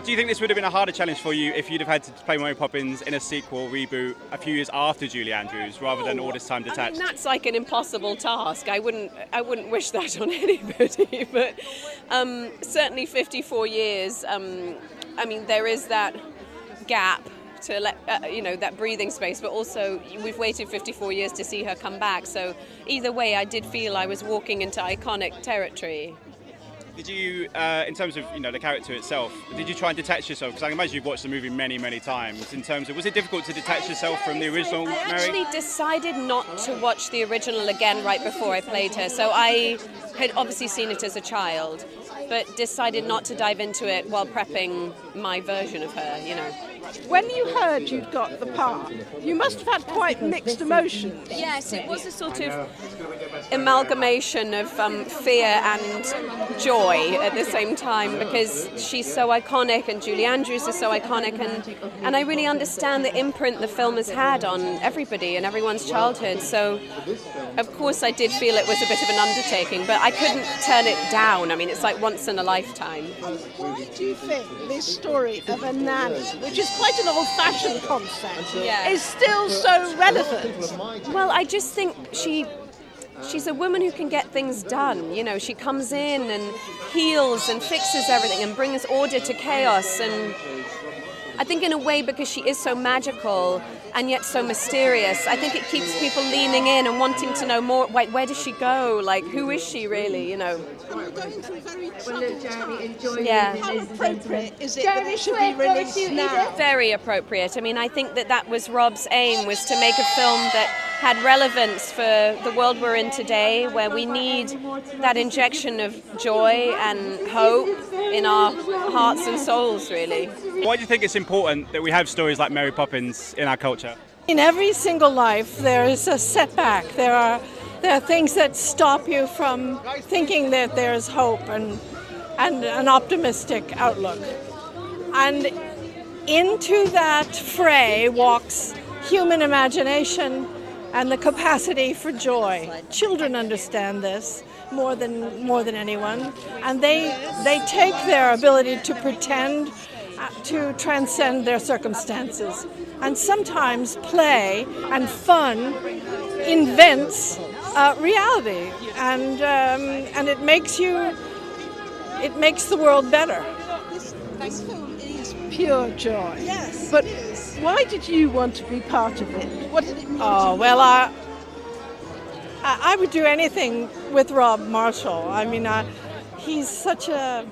Do you think this would have been a harder challenge for you if you'd have had to play Mary Poppins in a sequel reboot a few years after Julie Andrews, rather than all this time detached? I mean, that's like an impossible task. I wouldn't wish that on anybody. But certainly 54 years. I mean, there is that gap to let that breathing space, but also we've waited 54 years to see her come back. So either way, I did feel I was walking into iconic territory. Did you, in terms of the character itself, did you try and detach yourself? Because I can imagine you've watched the movie many, many times. In terms of, was it difficult to detach yourself from the original Mary? I actually decided not to watch the original again right before I played her. So I had obviously seen it as a child, but decided not to dive into it while prepping my version of her. When you heard you'd got the part, you must have had quite mixed emotions. Yes, it was a sort of amalgamation of fear and joy at the same time, because she's so iconic and Julie Andrews is so iconic, and I really understand the imprint the film has had on everybody and everyone's childhood. So, of course, I did feel it was a bit of an undertaking, but I couldn't turn it down. I mean, it's like once in a lifetime. Why do you think this story of a nanny, which is quite an old-fashioned concept, is still so relevant? Well, I just think she's a woman who can get things done. She comes in and heals and fixes everything and brings order to chaos. And I think in a way, because she is so magical and yet so mysterious, I think it keeps people leaning in and wanting to know more. Like, where does she go? Like, who is she really? You're going through very troubled times. Yeah. How appropriate is it that it should be released now? Very appropriate. I mean, I think that was Rob's aim, was to make a film that had relevance for the world we're in today, where we need that injection of joy and hope in our hearts and souls, really. Why do you think it's important that we have stories like Mary Poppins in our culture? In every single life, there is a setback. There are things that stop you from thinking that there's hope and an optimistic outlook. And into that fray walks human imagination and the capacity for joy. Children understand this more than anyone, and they take their ability to pretend to transcend their circumstances. And sometimes play and fun invents reality, and it makes the world better. This film is pure joy. Yes. But why did you want to be part of it? What did it mean? Oh well, I would do anything with Rob Marshall. I mean, he's such an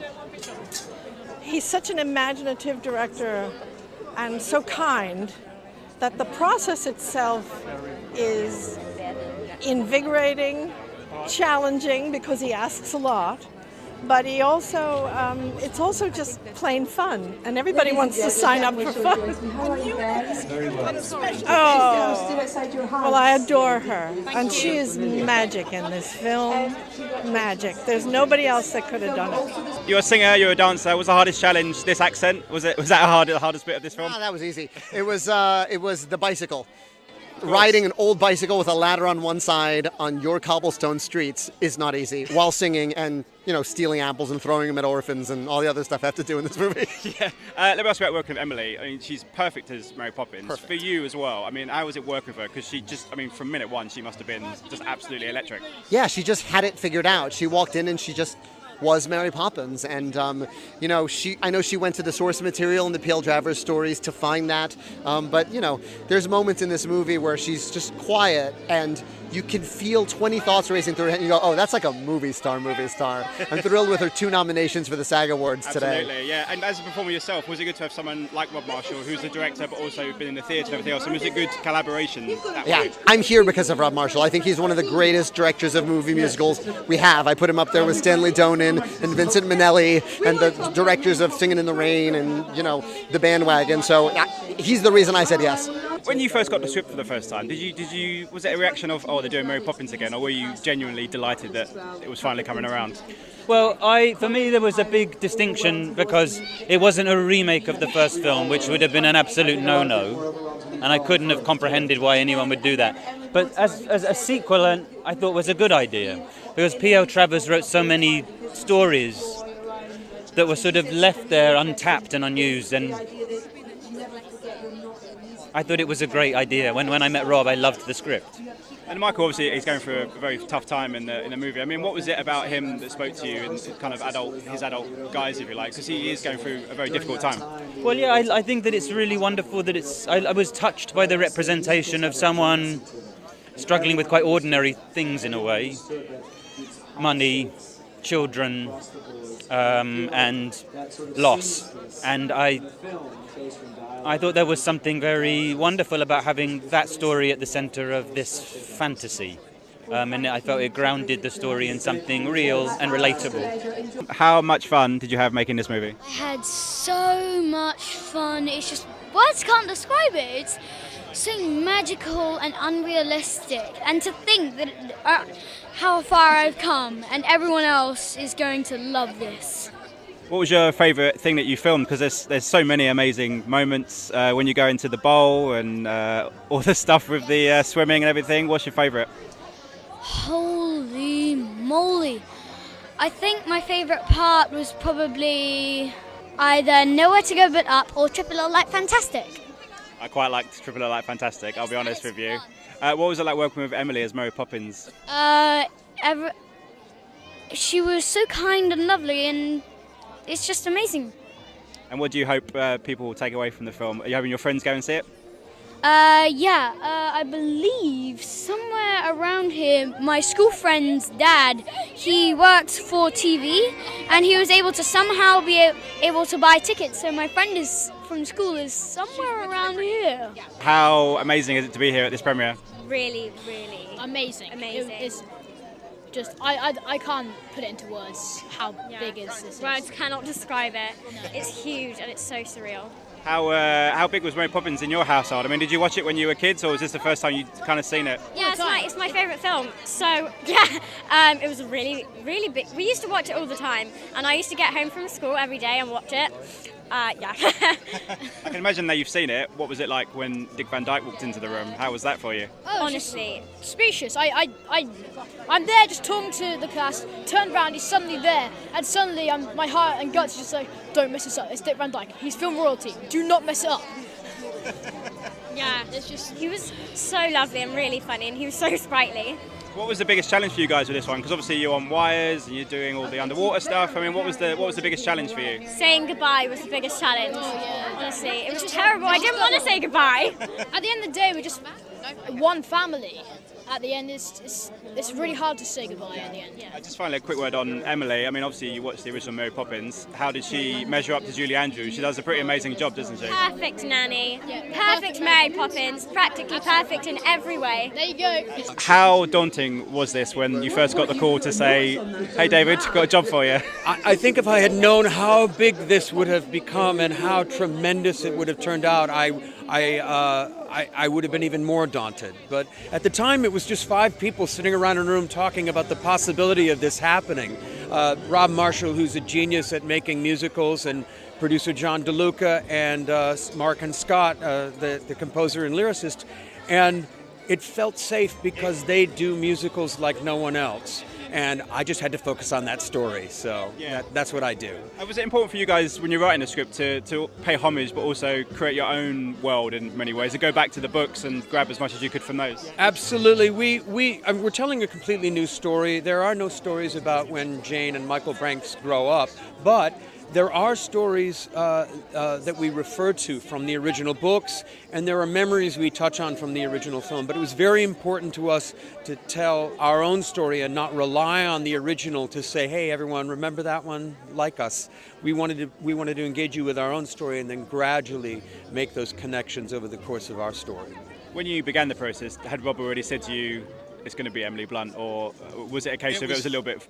imaginative director and so kind that the process itself is invigorating, challenging because he asks a lot, but he also it's also just plain fun, and everybody wants to sign up for fun. Well, I adore her, and she is magic in this film. Magic. There's nobody else that could have done it. You're a singer, you're a dancer. What was the hardest challenge? This accent? Was that the hardest bit of this film? Oh, that was easy. It was the bicycle. Riding an old bicycle with a ladder on one side on your cobblestone streets is not easy, while singing and, stealing apples and throwing them at orphans and all the other stuff I have to do in this movie. Yeah. Let me ask you about working with Emily. I mean, she's perfect as Mary Poppins. Perfect. For you as well. I mean, how was it working with her? Because from minute one, she must have been just absolutely electric. Yeah, she just had it figured out. She walked in and she just was Mary Poppins, and I know she went to the source material and the Pale Travers stories to find that, but there's moments in this movie where she's just quiet and you can feel 20 thoughts racing through her head and you go, oh, that's like a movie star. I'm thrilled with her 2 nominations for the SAG Awards today. Absolutely, yeah. And as a performer yourself, was it good to have someone like Rob Marshall, who's the director but also been in the theatre and everything else, and was it good collaboration that way? Yeah, I'm here because of Rob Marshall. I think he's one of the greatest directors of movie musicals we have. I put him up there with Stanley Donen and Vincent Minnelli and the directors of Singin' in the Rain and, The Bandwagon. So he's the reason I said yes. When you first got the script for the first time, was it a reaction of, oh, they're doing Mary Poppins again, or were you genuinely delighted that it was finally coming around? Well, for me there was a big distinction because it wasn't a remake of the first film, which would have been an absolute no-no, and I couldn't have comprehended why anyone would do that. But as a sequel, I thought was a good idea, because P.L. Travers wrote so many stories that were sort of left there untapped and unused. And I thought it was a great idea. When I met Rob, I loved the script. And Michael, obviously, he's going through a very tough time in the movie. I mean, what was it about him that spoke to you and kind of his adult guise, if you like? Because he is going through a very difficult time. Well, yeah, I think that it's really wonderful that I was touched by the representation of someone struggling with quite ordinary things in a way. Money, children, and loss. And I thought there was something very wonderful about having that story at the centre of this fantasy. And I felt it grounded the story in something real and relatable. How much fun did you have making this movie? I had so much fun. It's just, words can't describe it. It's so magical and unrealistic. And to think that how far I've come and everyone else is going to love this. What was your favourite thing that you filmed? Because there's so many amazing moments when you go into the bowl and all the stuff with the swimming and everything. What's your favourite? Holy moly. I think my favourite part was probably either Nowhere to Go But Up or Triple O Like Fantastic. I quite liked Triple O Like Fantastic, I'll be honest with you. What was it like working with Emily as Mary Poppins? She was so kind and lovely, and it's just amazing. And what do you hope people will take away from the film? Are you hoping your friends go and see it? I believe somewhere around here, my school friend's dad, he works for TV, and he was able to somehow be able to buy tickets. So my friend from school is somewhere around here. How amazing is it to be here at this premiere? Really, really amazing. It's just I can't put it into words how big this is. Words cannot describe it. It's huge and it's so surreal. How big was Mary Poppins in your household? I mean, did you watch it when you were kids, or was this the first time you'd kind of seen it? Yeah, it's my favourite film. So yeah, it was really, really big. We used to watch it all the time, and I used to get home from school every day and watch it. Yeah. I can imagine that you've seen it. What was it like when Dick Van Dyke walked into the room? How was that for you? Honestly, Speechless. I'm there just talking to the cast, turned around, he's suddenly there, and suddenly my heart and guts just like, don't mess this up, it's Dick Van Dyke, he's film royalty, do not mess it up. yeah, he was so lovely and really funny, and he was so sprightly. What was the biggest challenge for you guys with this one? Because obviously you're on wires and you're doing all the underwater stuff. I mean, what was the biggest challenge for you? Saying goodbye was the biggest challenge. Honestly, it was terrible. I didn't want to say goodbye. At the end of the day, we're just one family. At the end, it's really hard to say goodbye at the end. Yeah. Just finally, a quick word on Emily. I mean, obviously you watched the original Mary Poppins. How did she measure up to Julie Andrews? She does a pretty amazing job, doesn't she? Perfect nanny. Perfect Mary Poppins. Practically perfect in every way. There you go. How daunting was this when you first got the call to say, hey David, got a job for you? I think if I had known how big this would have become and how tremendous it would have turned out, I would have been even more daunted. But at the time, it was just 5 people sitting around in a room talking about the possibility of this happening. Rob Marshall, who's a genius at making musicals, and producer John DeLuca, and Mark and Scott, the composer and lyricist. And it felt safe because they do musicals like no one else. And I just had to focus on that story, so that's what I do. Was it important for you guys when you're writing a script to pay homage but also create your own world in many ways, to go back to the books and grab as much as you could from those? Absolutely. We're telling a completely new story. There are no stories about when Jane and Michael Branks grow up, but there are stories that we refer to from the original books, and there are memories we touch on from the original film. But it was very important to us to tell our own story and not rely on the original to say, hey, everyone, remember that one? Like us. We wanted to engage you with our own story and then gradually make those connections over the course of our story. When you began the process, had Rob already said to you, it's going to be Emily Blunt, or was it a case of it was a little bit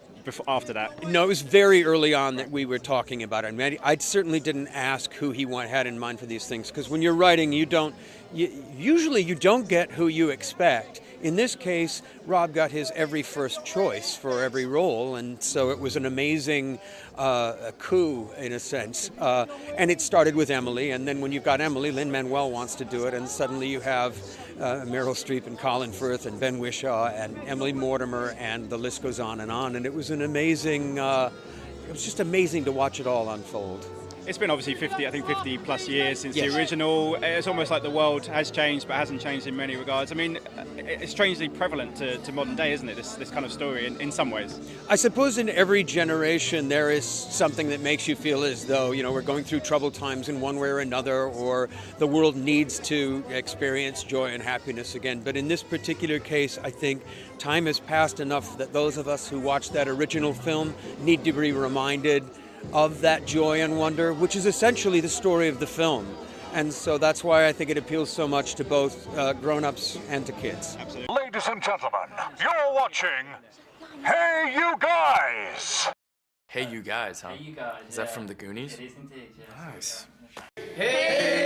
after that? No, it was very early on that we were talking about it. I mean, I certainly didn't ask who he had in mind for these things, because when you're writing, usually you don't get who you expect. In this case, Rob got his every first choice for every role, and so it was an amazing coup, in a sense. And it started with Emily, and then when you've got Emily, Lin-Manuel wants to do it, and suddenly you have Meryl Streep and Colin Firth and Ben Whishaw and Emily Mortimer, and the list goes on, and it was an amazing was just amazing to watch it all unfold. It's been obviously 50 plus years since Yes. the original. It's almost like the world has changed but hasn't changed in many regards. I mean, it's strangely prevalent to modern day, isn't it, this kind of story in some ways? I suppose in every generation there is something that makes you feel as though, we're going through troubled times in one way or another, or the world needs to experience joy and happiness again. But in this particular case, I think time has passed enough that those of us who watched that original film need to be reminded of that joy and wonder, which is essentially the story of the film. And so that's why I think it appeals so much to both grown-ups and to kids. Absolutely. Ladies and gentlemen, you're watching Hey You Guys! Hey You Guys, huh? Hey You Guys. Is that from the Goonies? It is indeed, yes. Nice. Hey